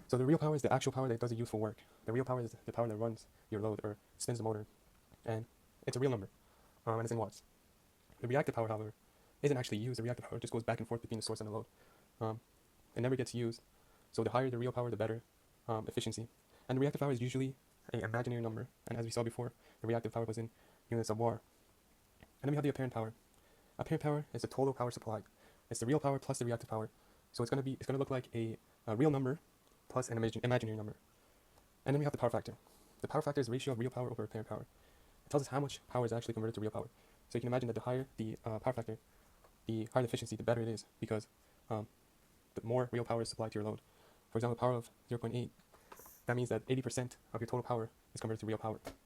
So the real power is the actual power that does the useful work. The real power is the power that runs your load or spins the motor, and it's a real number, and it's in watts. The reactive power, however, isn't actually used. The reactive power just goes back and forth between the source and the load. It never gets used. So the higher the real power, the better efficiency. And the reactive power is usually an imaginary number. And as we saw before, the reactive power was in units of war. And then we have the apparent power. Apparent power is the total power supplied. It's the real power plus the reactive power. So it's gonna look like a real number plus an imaginary number. And then we have the power factor. The power factor is the ratio of real power over apparent power. It tells us how much power is actually converted to real power. So you can imagine that the higher the power factor, the higher the efficiency, the better it is, because the more real power is supplied to your load. For example, power of 0.8, that means that 80% of your total power is converted to real power.